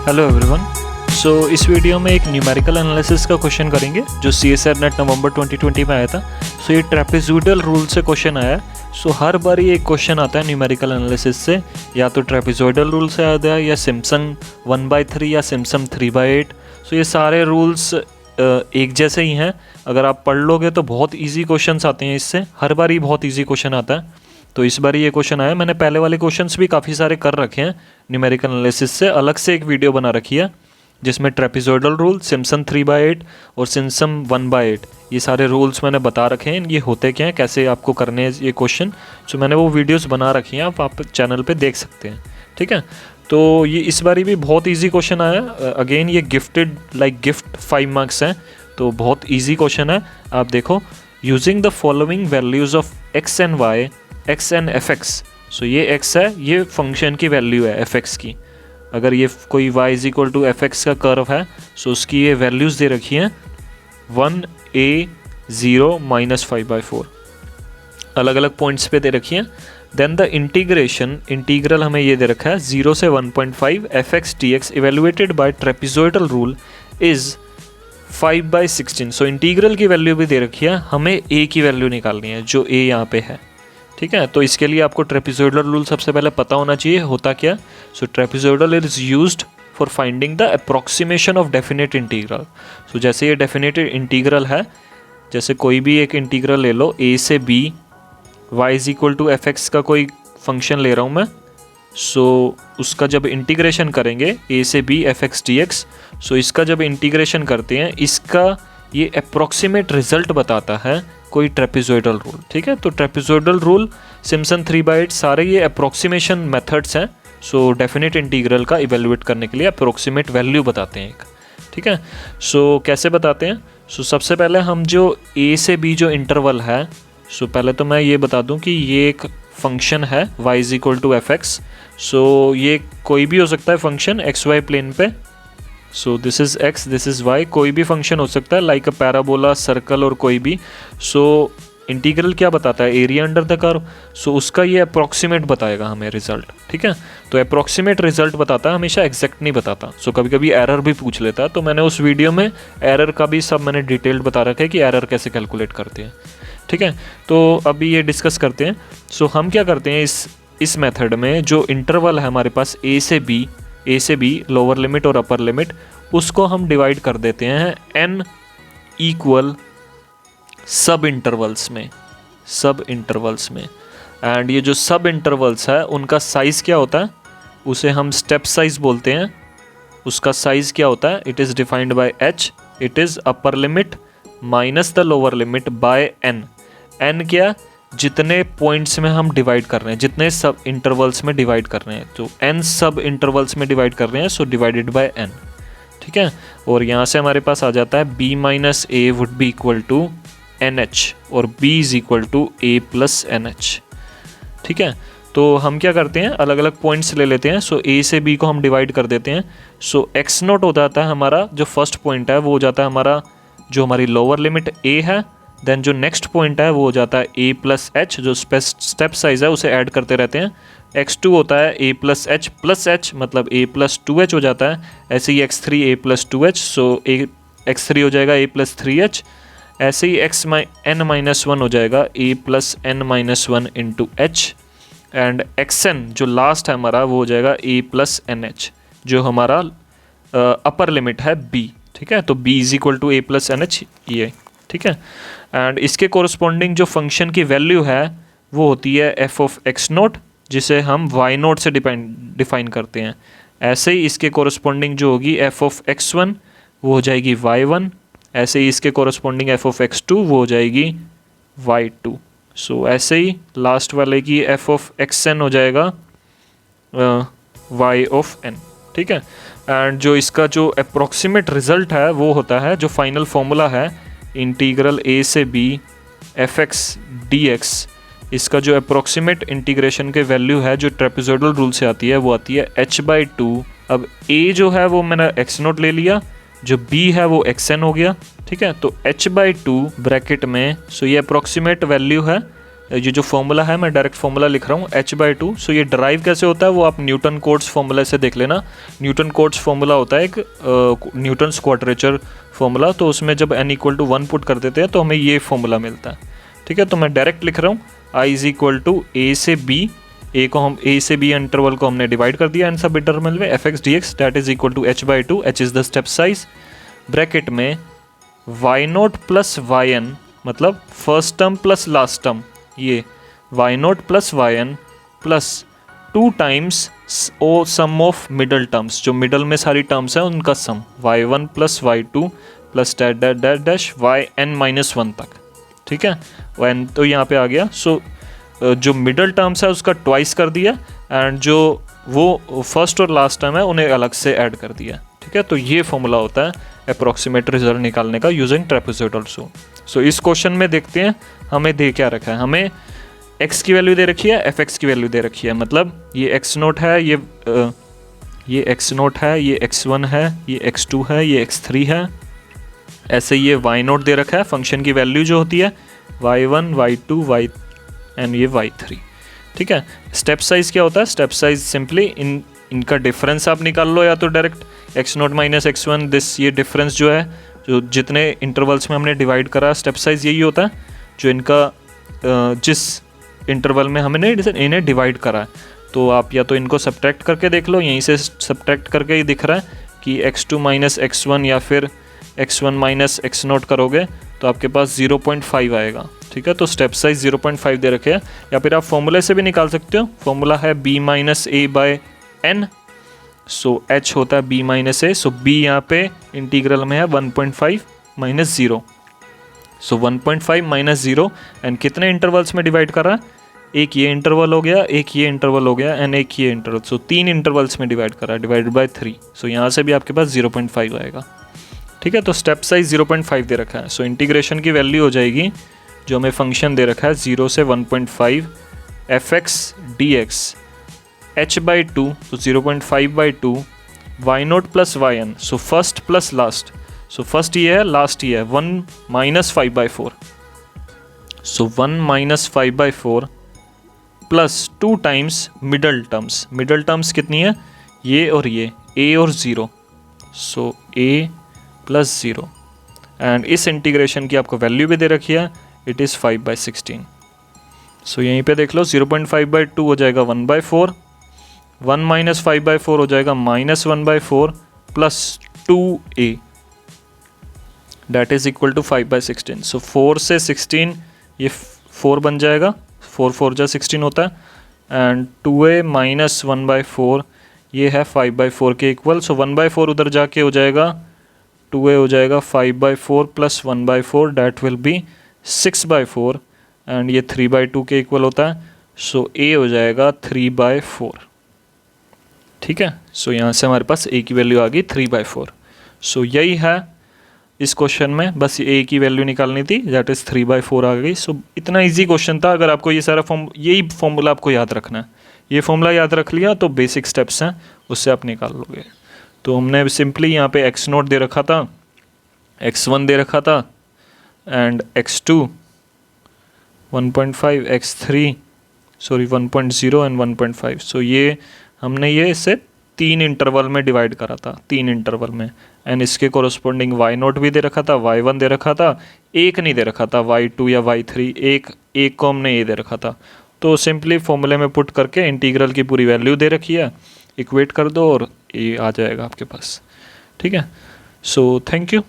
Hello everyone. इस video में एक न्यूमेरिकल एनालिसिस का क्वेश्चन करेंगे जो CSIR नेट नवंबर 2020 में आया था। ये ट्रेपेजोइडल रूल से क्वेश्चन आया है। हर बार ये एक क्वेश्चन आता है न्यूमेरिकल एनालिसिस से, या तो ट्रेपेजोइडल रूल से आता है या सिम्पसन 1/3 या सिम्पसन 3/8। ये सारे रूल्स एक जैसे ही हैं। अगर आप पढ़ लोगे तो बहुत ईजी क्वेश्चंस आते हैं इससे, हर बार ही बहुत ईजी क्वेश्चन आता है। तो इस बार ये क्वेश्चन आया। मैंने पहले वाले क्वेश्चंस भी काफ़ी सारे कर रखे हैं न्यूमेरिकल एनालिसिस से, अलग से एक वीडियो बना रखी है जिसमें ट्रेपेजोइडल रूल, सिम्पसन 3/8 और सिम्पसन 1/8 ये सारे रूल्स मैंने बता रखे हैं। ये होते क्या हैं, कैसे आपको करने हैं ये क्वेश्चन। मैंने वो वीडियोस बना रखी हैं, आप चैनल पे देख सकते हैं। ठीक है, तो ये इस बारी भी बहुत ईजी क्वेश्चन आया। अगेन ये गिफ्टेड गिफ्ट 5 मार्क्स हैं, तो बहुत ईजी क्वेश्चन है। आप देखो, using the following values of x and y, x and fx। ये x है, ये फंक्शन की वैल्यू है fx की। अगर ये कोई y = fx का कर्व है, उसकी ये वैल्यूज़ दे रखी हैं 1 a 0 -5/4, अलग अलग पॉइंट्स पे दे रखी हैं। देन द इंटीग्रल हमें ये दे रखा है 0 से 1.5 fx dx evaluated by trapezoidal rule is 5/16। Integral की वैल्यू भी दे रखी है, हमें a की वैल्यू निकालनी है जो a यहाँ पे है। ठीक है, तो इसके लिए आपको ट्रेपेजोइडल रूल सबसे पहले पता होना चाहिए होता क्या। Trapezoidal is used for finding the approximation of definite integral. जैसे ये डेफिनेट इंटीग्रल है, जैसे कोई भी एक इंटीग्रल ले लो a से b, y = fx का कोई फंक्शन ले रहा हूँ मैं। उसका जब इंटीग्रेशन करेंगे a से b fx dx, इसका जब इंटीग्रेशन करते हैं, इसका ये अप्रोक्सीमेट रिजल्ट बताता है कोई ट्रेपेजोइडल रूल। ठीक है, तो ट्रेपेजोइडल रूल, सिम्पसन 3/8 सारे ये अप्रोक्सीमेशन मेथड्स हैं। डेफिनेट इंटीग्रल का इवेल्युएट करने के लिए अप्रोक्सीमेट वैल्यू बताते हैं एक। ठीक है, कैसे बताते हैं। सबसे पहले हम जो a से b जो इंटरवल है, पहले तो मैं ये बता दूं कि ये एक फंक्शन है y = fx। ये कोई भी हो सकता है फंक्शन xy प्लेन पे। This is x, this is y, कोई भी फंक्शन हो सकता है, लाइक अ पैराबोला, सर्कल और कोई भी। इंटीग्रल क्या बताता है, एरिया अंडर द कर्व। उसका ये अप्रोक्सीमेट बताएगा हमें रिजल्ट। ठीक है, तो अप्रोक्सीमेट रिजल्ट बताता है, हमेशा एग्जैक्ट नहीं बताता। कभी कभी एरर भी पूछ लेता है, तो मैंने उस वीडियो में एरर का भी सब मैंने डिटेल्ड बता रखा है कि एरर कैसे कैलकुलेट करते हैं। ठीक है, तो अभी ये डिस्कस करते हैं। हम क्या करते हैं इस मेथड में, जो इंटरवल है हमारे पास a से b लोअर लिमिट और अपर लिमिट, उसको हम डिवाइड कर देते हैं n इक्वल सब इंटरवल्स में। एंड ये जो सब इंटरवल्स है उनका साइज़ क्या होता है, उसे हम स्टेप साइज बोलते हैं। उसका साइज़ क्या होता है, it is defined by h, it is upper limit minus the lower limit by n। n क्या, जितने पॉइंट्स में हम डिवाइड कर रहे हैं, जितने सब इंटरवल्स में डिवाइड कर रहे हैं, तो n सब इंटरवल्स में डिवाइड कर रहे हैं, डिवाइडेड बाय n। ठीक है, और यहाँ से हमारे पास आ जाता है b - a would be equal to nh और b = a + nh। ठीक है, तो हम क्या करते हैं, अलग अलग पॉइंट्स ले लेते हैं। a से b को हम डिवाइड कर देते हैं। x0 हो जाता है हमारा, जो फर्स्ट पॉइंट है वो हो जाता है हमारा, जो हमारी लोअर लिमिट a है। देन जो नेक्स्ट पॉइंट है वो हो जाता है a + h, जो स्टेप साइज है उसे ऐड करते रहते हैं। x2 होता है a + h + h, मतलब a + 2h हो जाता है। ऐसे ही x3 a + 2h, x3 हो जाएगा a + 3h। ऐसे ही n-1 हो जाएगा a + n-1 × h। And xn जो लास्ट है हमारा वो हो जाएगा a + nh, जो हमारा अपर लिमिट है b। ठीक है, तो b = a + nh ये। ठीक है, एंड इसके कोरस्पॉन्डिंग जो फंक्शन की वैल्यू है वो होती है f(x0), जिसे हम y0 से डिफाइन करते हैं। ऐसे ही इसके कोरस्पॉन्डिंग जो होगी f(x1) वो हो जाएगी y1। ऐसे ही इसके कोरस्पॉन्डिंग f(x2) वो हो जाएगी y2। ऐसे ही लास्ट वाले की f(xn) हो जाएगा y(n). ठीक है, एंड जो इसका जो अप्रोक्सीमेट रिजल्ट है वो होता है, जो फाइनल फॉर्मूला है, इंटीग्रल a से b fx dx, इसका जो अप्रोक्सीमेट इंटीग्रेशन के वैल्यू है जो ट्रेपेजोइडल रूल से आती है वो आती है h/2। अब a जो है वो मैंने x0 ले लिया, जो b है वो xn हो गया। ठीक है, तो h/2 ब्रैकेट में, ये अप्रोक्सीमेट वैल्यू है ये जो फॉर्मूला है मैं डायरेक्ट फॉर्मूला लिख रहा हूँ h/2। सो ये ड्राइव कैसे होता है वो आप न्यूटन कोट्स फॉर्मूला से देख लेना। न्यूटन कोट्स फॉर्मूला होता है एक न्यूटन्स क्वाड्रेचर फॉर्मूला, तो उसमें जब n = 1 पुट कर देते हैं तो हमें ये फॉर्मूला मिलता है। ठीक है, तो मैं डायरेक्ट लिख रहा हूँ i = a से b, a को हम a से b इंटरवल को हमने डिवाइड कर दिया इन सब इंटरवल में, fx dx that is equal to h/2, h is the step size, bracket में y0 प्लस yn मतलब first term plus last term, ये y0 plus yn plus 2 times of sum of middle terms, जो मिडल में सारी terms हैं उनका sum, y1 plus y2 plus dash dash dash dash yn-1 तक। ठीक है, n तो यहाँ पे आ गया। सो जो मिडल टर्म्स है उसका ट्वाइस कर दिया, एंड जो वो फर्स्ट और लास्ट टर्म है उन्हें अलग से ऐड कर दिया। ठीक है, तो ये फॉर्मूला होता है अप्रॉक्सीमेट रिजल्ट निकालने का यूजिंग ट्रेपेजॉइडल सो। सो इस क्वेश्चन में देखते हैं हमें दे क्या रखा है। हमें x की वैल्यू दे रखी है, fx की वैल्यू दे रखी है, मतलब ये x0 है, ये x0 है, ये x1 है, ये x2 है, ये x3 है, ऐसे ये y0 दे रखा है, फंक्शन की वैल्यू जो होती है y1 y2 y एंड ये y3। ठीक है, स्टेप साइज क्या होता है, स्टेप साइज सिंपली इनका डिफरेंस आप निकाल लो, या तो direct x0 minus x1 this, ये डिफरेंस जो है जो जितने इंटरवल्स में हमने डिवाइड करा, स्टेप साइज यही होता है जो इनका जिस इंटरवल में हमने इन्हें डिवाइड करा है। तो आप या तो इनको सब्ट्रैक्ट करके देख लो, यहीं से सब्ट्रैक्ट करके ही दिख रहा है कि x2 माइनस x1 या फिर x1 माइनस x0 करोगे तो आपके पास 0.5 आएगा। ठीक है, तो स्टेप साइज 0.5 दे रखे हैं, या फिर आप फॉर्मूले से भी निकाल सकते हो। फॉर्मूला है b minus a by n, so h होता है b minus a, so b यहाँ पे इंटीग्रल में है 1.5 माइनस 0, सो 1.5 माइनस 0, एंड कितने इंटरवल्स में डिवाइड कर रहा है, एक ये इंटरवल हो गया, एक ये इंटरवल हो गया, एंड एक ये इंटरवल, सो 3 इंटरवल्स में डिवाइड कर रहा है, डिवाइडेड बाय 3, सो यहाँ से भी आपके पास 0.5 आएगा। ठीक है, तो स्टेप साइज 0.5 दे रखा है। सो इंटीग्रेशन की वैल्यू हो जाएगी जो हमें फंक्शन दे रखा है 0 से 1.5 fx dx h/2, तो 0.5/2 y0 plus yn, so first plus last, so first ये है लास्ट ये है 1 माइनस 5/4, सो 1 minus 5/4 plus 2 times middle terms, middle terms कितनी है, ये और ये a और 0, सो a प्लस 0, एंड इस इंटीग्रेशन की आपको वैल्यू भी दे रखी है, इट इज़ 5/16। सो यहीं पे देख लो 0.5/2 हो जाएगा 1/4, 1 माइनस 5/4 हो जाएगा minus 1/4 plus 2a that is equal to 5/16। So 4 से 16 ये 4 बन जाएगा, 4 4 जा 16 होता है, एंड 2a माइनस 1/4 ये है 5/4 के इक्वल। सो 1/4 उधर जाके हो जाएगा 2a हो जाएगा 5/4 plus 1/4 that will be 6/4, and ये 3/2 के इक्वल होता है, सो a हो जाएगा 3/4। ठीक है, सो यहाँ से हमारे पास a की वैल्यू आ गई 3/4। सो यही है इस क्वेश्चन में, बस a की वैल्यू निकालनी थी, दैट इज़ 3/4 आ गई। सो इतना इजी क्वेश्चन था। अगर आपको ये सारा यही फॉर्मूला आपको याद रखना है, ये फॉर्मूला याद रख लिया तो बेसिक स्टेप्स हैं उससे आप निकाल लोगे। तो हमने सिंपली यहाँ पे x0 दे रखा था, x1 दे रखा था, and x2 1.5, x3 sorry 1.0 and 1.5। सो ये हमने ये इसे 3 इंटरवल में डिवाइड करा था, 3 इंटरवल में, एंड इसके कोरस्पॉन्डिंग y0 भी दे रखा था, y1 दे रखा था, एक नहीं दे रखा था y2 या y3, एक को हमने ये दे रखा था। तो सिंपली फॉर्मूले में पुट करके इंटीग्रल की पूरी वैल्यू दे रखी है, इक्वेट कर दो और ये आ जाएगा आपके पास। ठीक है, सो थैंक यू।